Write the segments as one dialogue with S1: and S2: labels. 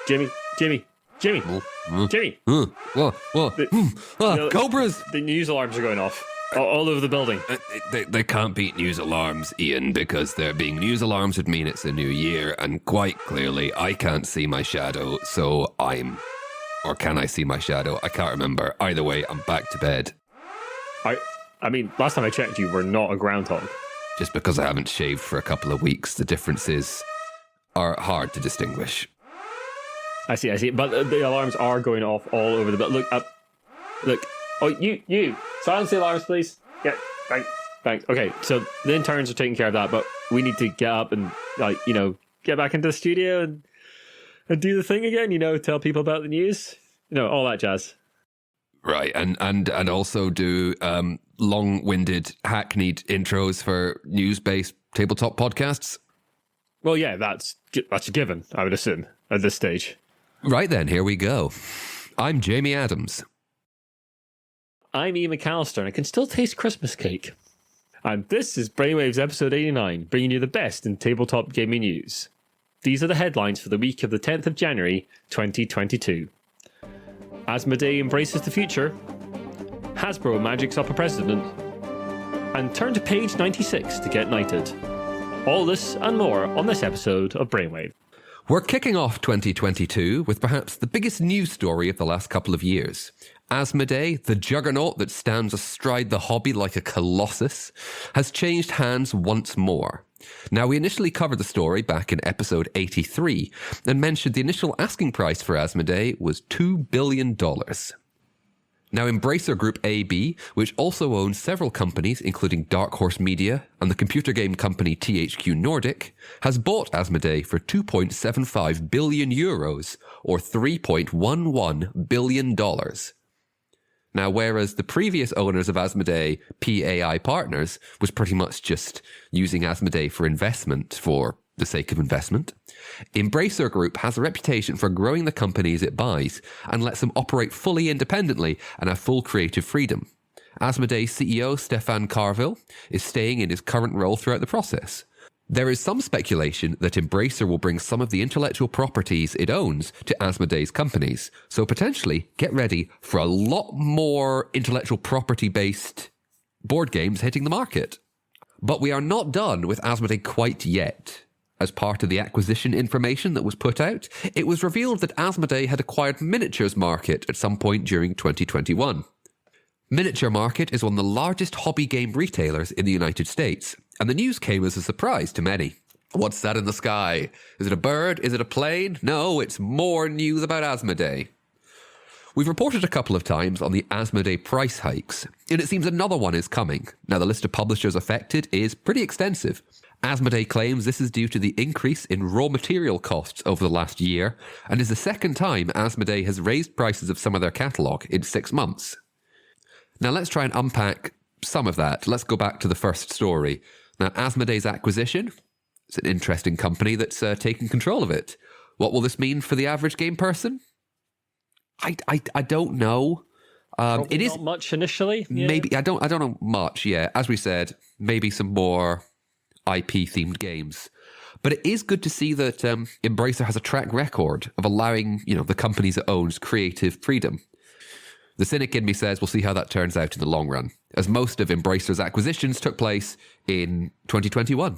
S1: Jimmy.
S2: Cobras!
S1: The news alarms are going off all over the building.
S2: They can't be news alarms, Ian, because there being news alarms would mean it's a new year, and quite clearly I can't see my shadow, so or can I see my shadow? I can't remember. Either way, I'm back to bed.
S1: I mean, last time I checked, you were not a groundhog.
S2: Just because I haven't shaved for a couple of weeks, the differences are hard to distinguish.
S1: I see. But the alarms are going off all over the building. Look. Oh, you. Silence the alarms, please. Yeah, thanks. Okay, so the interns are taking care of that, but we need to get up and, get back into the studio and do the thing again, tell people about the news, all that jazz.
S2: Right, and also do long-winded, hackneyed intros for news-based tabletop podcasts?
S1: Well, yeah, that's a given, I would assume, at this stage.
S2: Right then, here we go. I'm Jamie Adams.
S1: I'm Ian McAllister, and I can still taste Christmas cake. And this is Brainwaves episode 89, bringing you the best in tabletop gaming news. These are the headlines for the week of the 10th of January, 2022. Asmodee embraces the future. Hasbro magics up a president. And turn to page 96 to get knighted. All this and more on this episode of Brainwave.
S2: We're kicking off 2022 with perhaps the biggest news story of the last couple of years. Asmodee, the juggernaut that stands astride the hobby like a colossus, has changed hands once more. Now, we initially covered the story back in episode 83 and mentioned the initial asking price for Asmodee was $2 billion. Now, Embracer Group AB, which also owns several companies, including Dark Horse Media and the computer game company THQ Nordic, has bought Asmodee for 2.75 billion euros, or $3.11 billion. Now, whereas the previous owners of Asmodee, PAI Partners, was pretty much just using Asmodee for investment for the sake of investment, Embracer Group has a reputation for growing the companies it buys and lets them operate fully independently and have full creative freedom. Asmodee's CEO, Stefan Carville, is staying in his current role throughout the process. There is some speculation that Embracer will bring some of the intellectual properties it owns to Asmodee's companies, so potentially get ready for a lot more intellectual property-based board games hitting the market. But we are not done with Asmodee quite yet. As part of the acquisition information that was put out, it was revealed that Asmodee had acquired Miniatures Market at some point during 2021. Miniature Market is one of the largest hobby game retailers in the United States, and the news came as a surprise to many. What's that in the sky? Is it a bird? Is it a plane? No, it's more news about Asmodee. We've reported a couple of times on the Asmodee price hikes, and it seems another one is coming. Now, the list of publishers affected is pretty extensive. Asmodee claims this is due to the increase in raw material costs over the last year, and is the second time Asmodee has raised prices of some of their catalogue in 6 months. Now, let's try and unpack some of that. Let's go back to the first story. Now, Asmodee's acquisition, it's an interesting company that's taking control of it. What will this mean for the average game person? I don't know.
S1: It is not much initially. Yeah.
S2: Maybe I don't know much. Yeah, as we said, maybe some more IP themed games. But it is good to see that Embracer has a track record of allowing the companies it owns creative freedom. The cynic in me says we'll see how that turns out in the long run, as most of Embracer's acquisitions took place in 2021.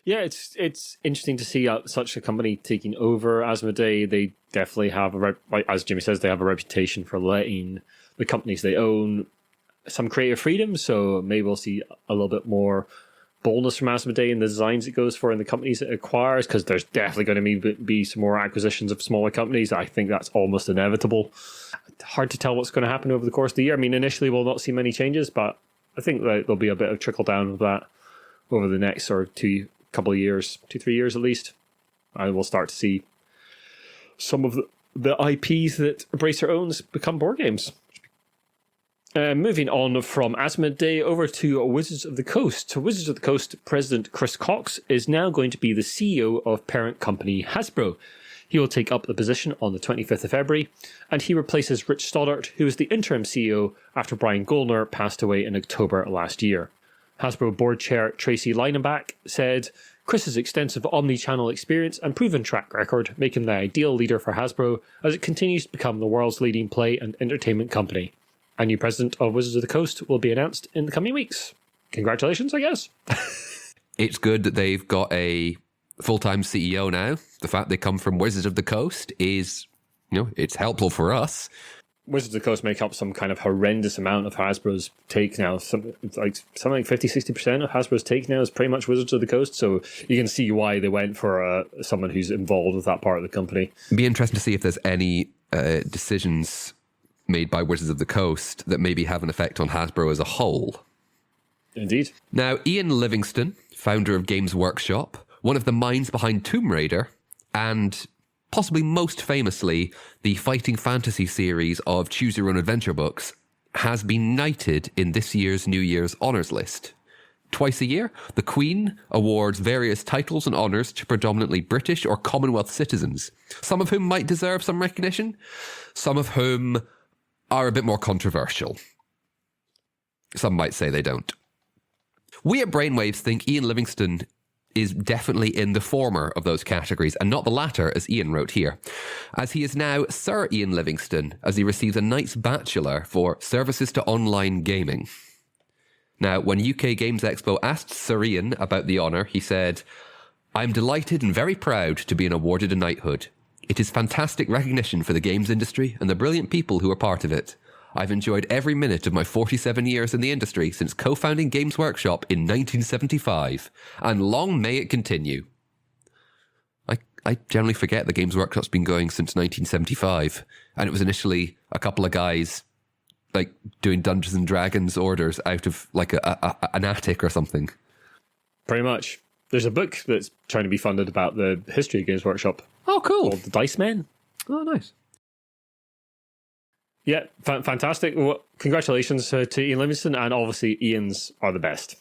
S1: Yeah, it's interesting to see such a company taking over Asmodee. They definitely have, as Jimmy says, they have a reputation for letting the companies they own some creative freedom, so maybe we'll see a little bit more boldness from Asmodee in the designs it goes for and the companies it acquires, because there's definitely going to be some more acquisitions of smaller companies. I think that's almost inevitable. Hard to tell what's going to happen over the course of the year. I mean, initially we'll not see many changes, but I think that there'll be a bit of trickle down of that over the next sort of 2-3 years at least. And we'll start to see some of the IPs that Embracer owns become board games. Moving on from Asmodee over to Wizards of the Coast. So Wizards of the Coast President Chris Cox is now going to be the CEO of parent company Hasbro. He will take up the position on the 25th of February, and he replaces Rich Stoddart, who was the interim CEO after Brian Goldner passed away in October last year. Hasbro board chair Tracy Leinenbach said, Chris's extensive omni-channel experience and proven track record make him the ideal leader for Hasbro as it continues to become the world's leading play and entertainment company. A new president of Wizards of the Coast will be announced in the coming weeks. Congratulations, I guess.
S2: It's good that they've got a full-time CEO now. The fact they come from Wizards of the Coast is, it's helpful for us.
S1: Wizards of the Coast make up some kind of horrendous amount of Hasbro's take now. Something like 50-60% of Hasbro's take now is pretty much Wizards of the Coast. So you can see why they went for someone who's involved with that part of the company.
S2: It'd be interesting to see if there's any decisions made by Wizards of the Coast that maybe have an effect on Hasbro as a whole.
S1: Indeed.
S2: Now, Ian Livingstone, founder of Games Workshop, one of the minds behind Tomb Raider, and possibly most famously, the fighting fantasy series of Choose Your Own Adventure books, has been knighted in this year's New Year's Honours list. Twice a year, the Queen awards various titles and honours to predominantly British or Commonwealth citizens, some of whom might deserve some recognition, some of whom are a bit more controversial. Some might say they don't. We at Brainwaves think Ian Livingstone is definitely in the former of those categories and not the latter, as Ian wrote here, as he is now Sir Ian Livingstone, as he receives a Knight's Bachelor for services to online gaming. Now, when UK Games Expo asked Sir Ian about the honour, he said, "I'm delighted and very proud to be awarded a knighthood. It is fantastic recognition for the games industry and the brilliant people who are part of it. I've enjoyed every minute of my 47 years in the industry since co-founding Games Workshop in 1975, and long may it continue." I generally forget the Games Workshop's been going since 1975, and it was initially a couple of guys like doing Dungeons and Dragons orders out of like an attic or something.
S1: Pretty much. There's a book that's trying to be funded about the history of Games Workshop.
S2: Oh, cool.
S1: Called The Dice Men.
S2: Oh, nice.
S1: Yeah, fantastic. Well, congratulations to Ian Livingstone, and obviously Ian's are the best.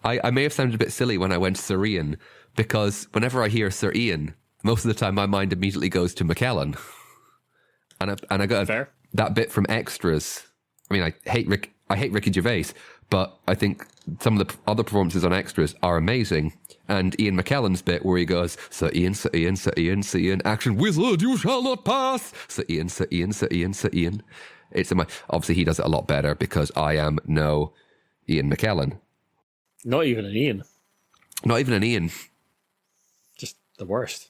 S2: I may have sounded a bit silly when I went Sir Ian, because whenever I hear Sir Ian, most of the time my mind immediately goes to McKellen. And I got that bit from Extras. I mean, I hate Ricky Gervais, but I think some of the other performances on Extras are amazing. And Ian McKellen's bit where he goes, "Sir Ian, Sir Ian, Sir Ian, Sir Ian, action wizard, you shall not pass. Sir Ian, Sir Ian, Sir Ian, Sir Ian." Obviously he does it a lot better because I am no Ian McKellen.
S1: Not even an Ian.
S2: Not even an Ian.
S1: Just the worst.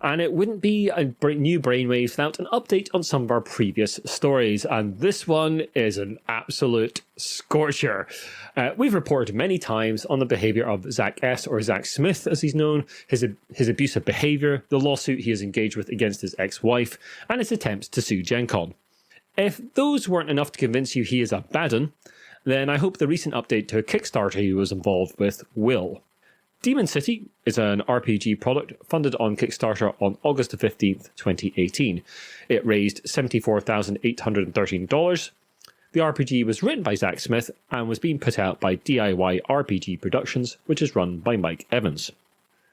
S1: And it wouldn't be a new Brainwaves without an update on some of our previous stories, and this one is an absolute scorcher. We've reported many times on the behaviour of Zak S, or Zak Smith as he's known, his abusive behaviour, the lawsuit he has engaged with against his ex-wife, and his attempts to sue Gen Con. If those weren't enough to convince you he is a bad un, then I hope the recent update to a Kickstarter he was involved with will. Demon City is an RPG product funded on Kickstarter on August the 15th, 2018. It raised $74,813. The RPG was written by Zak Smith and was being put out by DIY RPG Productions, which is run by Mike Evans.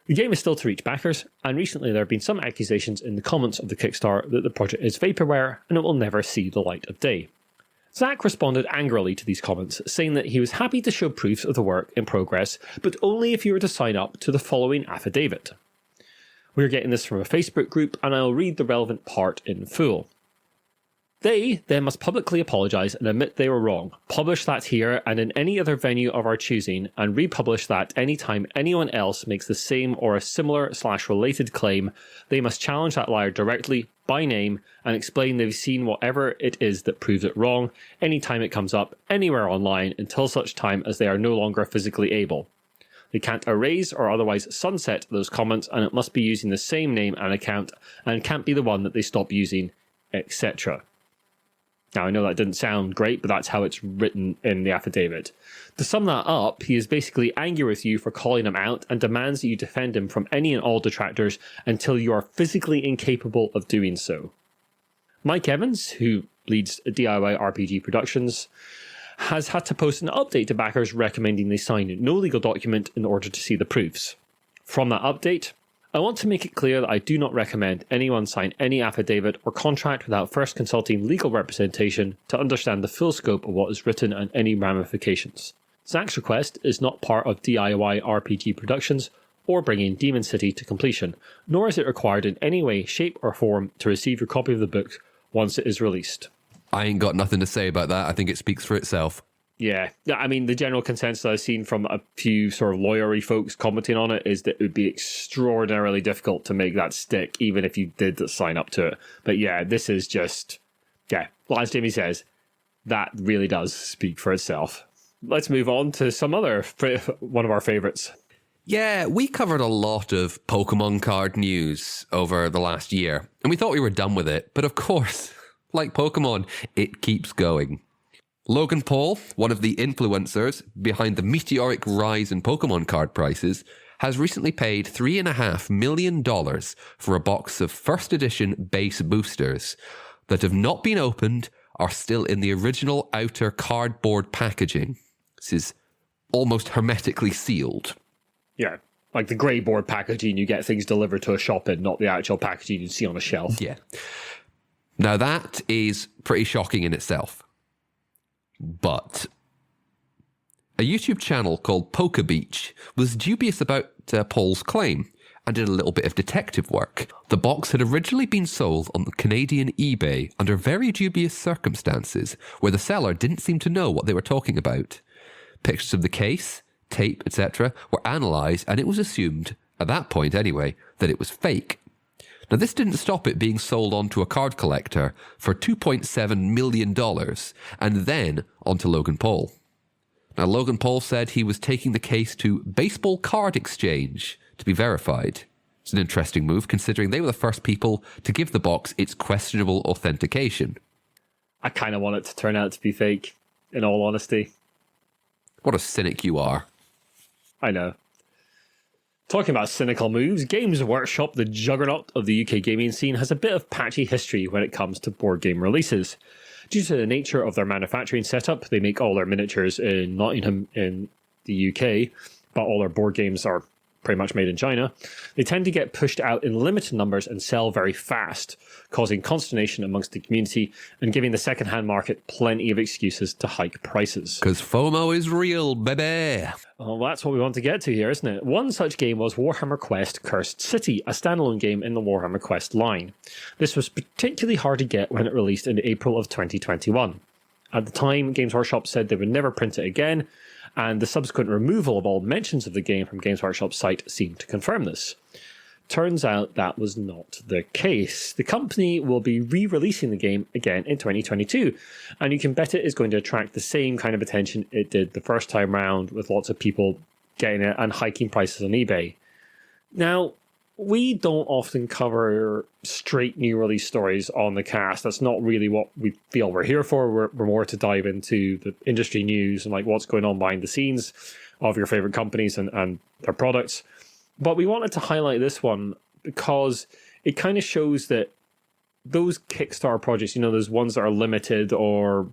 S1: The game is still to reach backers, and recently there have been some accusations in the comments of the Kickstarter that the project is vaporware and it will never see the light of day. Zak responded angrily to these comments, saying that he was happy to show proofs of the work in progress, but only if you were to sign up to the following affidavit. We are getting this from a Facebook group, and I'll read the relevant part in full. They then must publicly apologise and admit they were wrong, publish that here and in any other venue of our choosing, and republish that any time anyone else makes the same or a similar/related claim. They must challenge that liar directly, by name, and explain they've seen whatever it is that proves it wrong, anytime it comes up, anywhere online, until such time as they are no longer physically able. They can't erase or otherwise sunset those comments, and it must be using the same name and account, and can't be the one that they stop using, etc. Now, I know that didn't sound great, but that's how it's written in the affidavit. To sum that up, he is basically angry with you for calling him out and demands that you defend him from any and all detractors until you are physically incapable of doing so. Mike Evans, who leads DIY RPG Productions, has had to post an update to backers recommending they sign no legal document in order to see the proofs. From that update, I want to make it clear that I do not recommend anyone sign any affidavit or contract without first consulting legal representation to understand the full scope of what is written and any ramifications. Zak's request is not part of DIY RPG productions or bringing Demon City to completion, nor is it required in any way, shape or form to receive your copy of the book once it is released.
S2: I ain't got nothing to say about that. I think it speaks for itself.
S1: Yeah, I mean, the general consensus I've seen from a few sort of lawyery folks commenting on it is that it would be extraordinarily difficult to make that stick, even if you did sign up to it. But yeah, this is just, as Jamie says, that really does speak for itself. Let's move on to some other, one of our favourites.
S2: Yeah, we covered a lot of Pokemon card news over the last year, and we thought we were done with it. But of course, like Pokemon, it keeps going. Logan Paul, one of the influencers behind the meteoric rise in Pokemon card prices, has recently paid $3.5 million for a box of first edition base boosters that have not been opened, are still in the original outer cardboard packaging. This is almost hermetically sealed.
S1: Yeah, like the grey board packaging you get things delivered to a shop in, not the actual packaging you see on a shelf.
S2: Yeah. Now that is pretty shocking in itself. But a YouTube channel called Poker Beach was dubious about Paul's claim and did a little bit of detective work. The box had originally been sold on the Canadian eBay under very dubious circumstances where the seller didn't seem to know what they were talking about. Pictures of the case, tape, etc. were analysed and it was assumed, at that point anyway, that it was fake. Now, this didn't stop it being sold on to a card collector for $2.7 million and then onto Logan Paul. Now, Logan Paul said he was taking the case to Baseball Card Exchange to be verified. It's an interesting move considering they were the first people to give the box its questionable authentication.
S1: I kind of want it to turn out to be fake, in all honesty.
S2: What a cynic you are.
S1: I know. Talking about cynical moves, Games Workshop, the juggernaut of the UK gaming scene, has a bit of patchy history when it comes to board game releases. Due to the nature of their manufacturing setup, they make all their miniatures in Nottingham in the UK, but all their board games are pretty much made in China. They tend to get pushed out in limited numbers and sell very fast, causing consternation amongst the community and giving the second-hand market plenty of excuses to hike prices.
S2: Because FOMO is real, baby.
S1: Well, that's what we want to get to here, isn't it? One such game was Warhammer Quest Cursed City, a standalone game in the Warhammer Quest line. This was particularly hard to get when it released in April of 2021. At the time, Games Workshop said they would never print it again, and the subsequent removal of all mentions of the game from Games Workshop's site seemed to confirm this. Turns out that was not the case. The company will be re-releasing the game again in 2022, and you can bet it is going to attract the same kind of attention it did the first time round, with lots of people getting it and hiking prices on eBay. Now, we don't often cover straight new release stories on the cast. That's not really what we feel we're here for. We're more to dive into the industry news and like what's going on behind the scenes of your favorite companies and their products. But we wanted to highlight this one because it kind of shows that those Kickstarter projects, you know, those ones that are limited or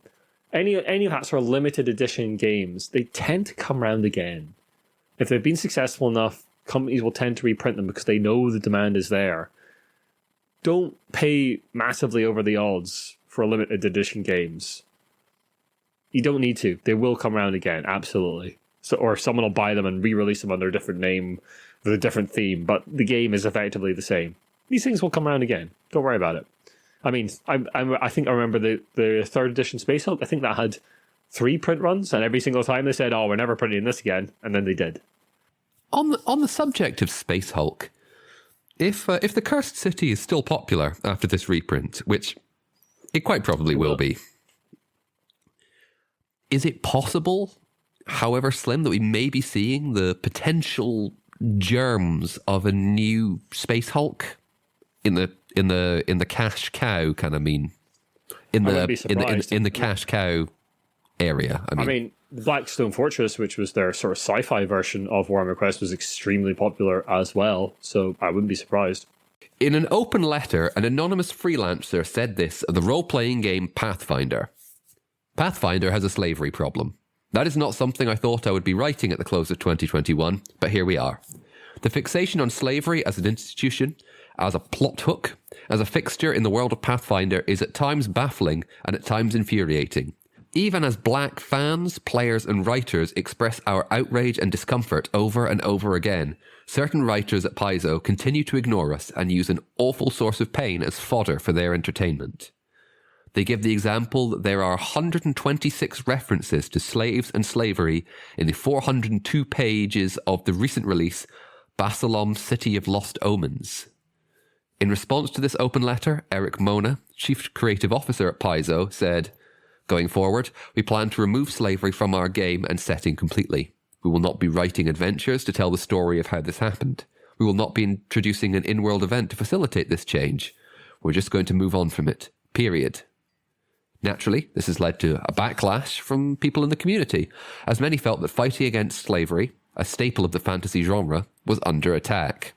S1: any of that sort of limited edition games, they tend to come around again. If they've been successful enough, companies will tend to reprint them because they know the demand is there. Don't pay massively over the odds for limited edition games. You don't need to. They will come around again, absolutely. So, or someone will buy them and re-release them under a different name with a different theme, but the game is effectively the same. These things will come around again. Don't worry about it. I mean, I think I remember the third edition Space Hulk. I think that had 3 print runs, and every single time they said, "Oh, we're never printing this again," and then they did.
S2: On the subject of Space Hulk, if the Cursed City is still popular after this reprint, which it quite probably will be, is it possible, however slim, that we may be seeing the potential germs of a new Space Hulk in the cash cow kind of in the cash cow area? I mean, the Blackstone Fortress, which was their sort of sci-fi version of Warhammer Quest, was extremely popular as well, so I wouldn't be surprised. In an open letter, an anonymous freelancer said this of the role-playing game Pathfinder. Pathfinder has a slavery problem. That is not something I thought I would be writing at the close of 2021, but here we are. The fixation on slavery as an institution, as a plot hook, as a fixture in the world of Pathfinder is at times baffling and at times infuriating. Even as black fans, players and writers express our outrage and discomfort over and over again, certain writers at Paizo continue to ignore us and use an awful source of pain as fodder for their entertainment. They give the example that there are 126 references to slaves and slavery in the 402 pages of the recent release, Basalom City of Lost Omens. In response to this open letter, Eric Mona, Chief Creative Officer at Paizo, said, "Going forward, we plan to remove slavery from our game and setting completely. We will not be writing adventures to tell the story of how this happened. We will not be introducing an in-world event to facilitate this change. We're just going to move on from it. Period." Naturally, this has led to a backlash from people in the community, as many felt that fighting against slavery, a staple of the fantasy genre, was under attack.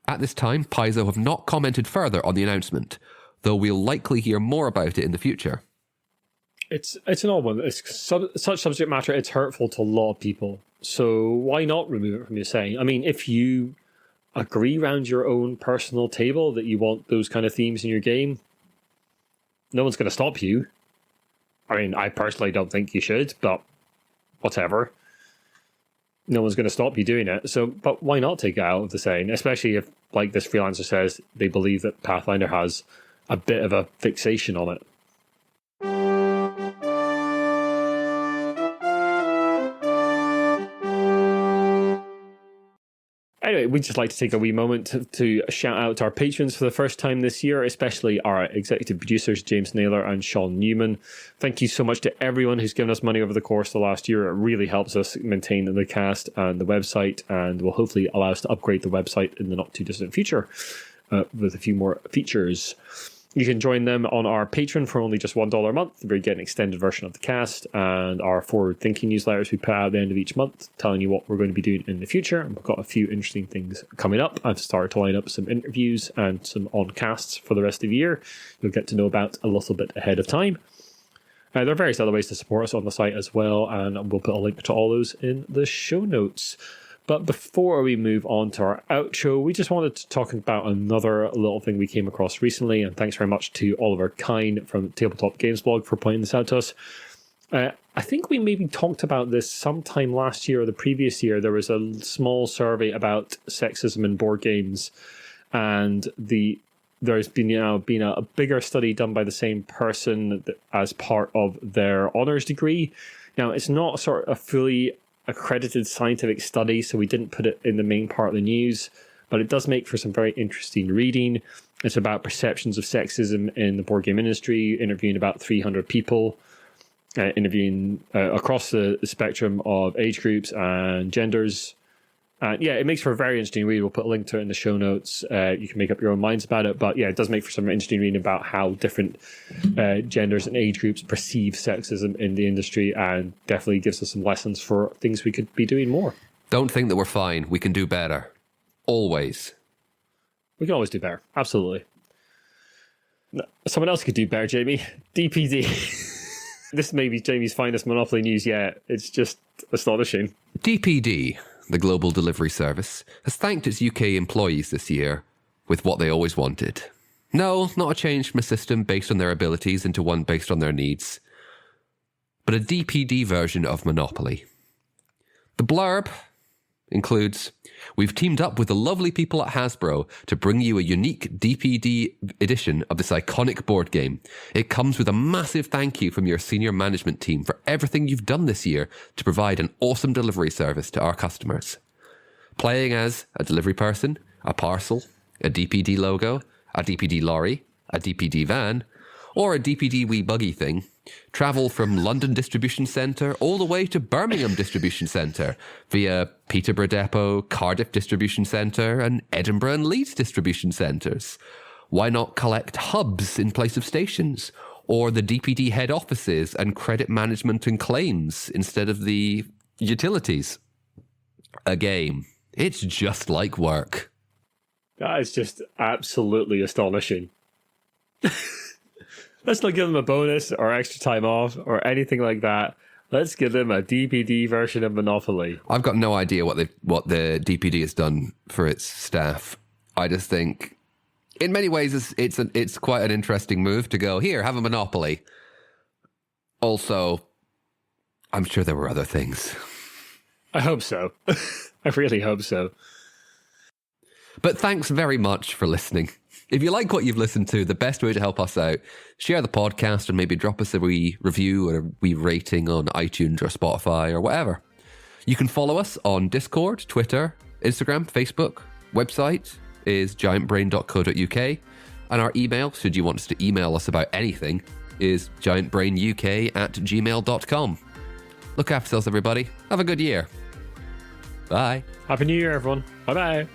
S2: At this time, Paizo have not commented further on the announcement, though we'll likely hear more about it in the future.
S1: It's an odd one. It's such subject matter, it's hurtful to a lot of people. So why not remove it from your saying? I mean, if you agree around your own personal table that you want those kind of themes in your game, no one's going to stop you. I mean, I personally don't think you should, but whatever. No one's going to stop you doing it. So, but why not take it out of the saying? Especially if, like this freelancer says, they believe that Pathfinder has a bit of a fixation on it. Anyway, we'd just like to take a wee moment to shout out to our patrons for the first time this year, especially our executive producers, James Naylor and Shaun Newan. Thank you so much to everyone who's given us money over the course of the last year. It really helps us maintain the cast and the website, and will hopefully allow us to upgrade the website in the not too distant future with a few more features. You can join them on our Patreon for only just $1 a month, where you get an extended version of the cast and our forward-thinking newsletters we put out at the end of each month, telling you what we're going to be doing in the future. And we've got a few interesting things coming up. I've started to line up some interviews and some on-casts for the rest of the year. You'll get to know about a little bit ahead of time. There are various other ways to support us on the site as well, and we'll put a link to all those in the show notes. But before we move on to our outro, we just wanted to talk about another little thing we came across recently, and thanks very much to Oliver Kine from Tabletop Games Blog for pointing this out to us. I think we maybe talked about this sometime last year or the previous year. There was a small survey about sexism in board games, and there's been a bigger study done by the same person as part of their honours degree. Now, it's not sort of a fully accredited scientific study, so we didn't put it in the main part of the news, but it does make for some very interesting reading. It's about perceptions of sexism in the board game industry, interviewing about 300 people, interviewing across the spectrum of age groups and genders. And yeah, it makes for a very interesting read. We'll put a link to it in the show notes. You can make up your own minds about it. But yeah, it does make for some interesting reading about how different genders and age groups perceive sexism in the industry, and definitely gives us some lessons for things we could be doing more.
S2: Don't think that we're fine. We can do better. Always.
S1: We can always do better. Absolutely. Someone else could do better, Jamie. DPD. This may be Jamie's finest Monopoly news yet. It's just astonishing.
S2: DPD, the global delivery service, has thanked its UK employees this year with what they always wanted. No, not a change from a system based on their abilities into one based on their needs, but a DPD version of Monopoly. The blurb includes, "We've teamed up with the lovely people at Hasbro to bring you a unique DPD edition of this iconic board game. It comes with a massive thank you from your senior management team for everything you've done this year to provide an awesome delivery service to our customers. Playing as a delivery person, a parcel, a DPD logo, a DPD lorry, a DPD van, or a DPD wee buggy thing, travel from London Distribution Centre all the way to Birmingham Distribution Centre via Peterborough Depot, Cardiff Distribution Centre, and Edinburgh and Leeds Distribution Centres. Why not collect hubs in place of stations, or the DPD head offices and credit management and claims instead of the utilities? A game. It's just like work."
S1: That is just absolutely astonishing. Let's not give them a bonus or extra time off or anything like that. Let's give them a DPD version of Monopoly.
S2: I've got no idea what the DPD has done for its staff. I just think, in many ways, it's quite an interesting move to go, here, have a Monopoly. Also, I'm sure there were other things.
S1: I hope so. I really hope so.
S2: But thanks very much for listening. If you like what you've listened to, the best way to help us out, share the podcast and maybe drop us a wee review or a wee rating on iTunes or Spotify or whatever. You can follow us on Discord, Twitter, Instagram, Facebook. Website is giantbrain.co.uk. And our email, should you want us to email us about anything, is giantbrainuk@gmail.com. Look after yourselves, everybody. Have a good year. Bye.
S1: Happy New Year, everyone. Bye-bye.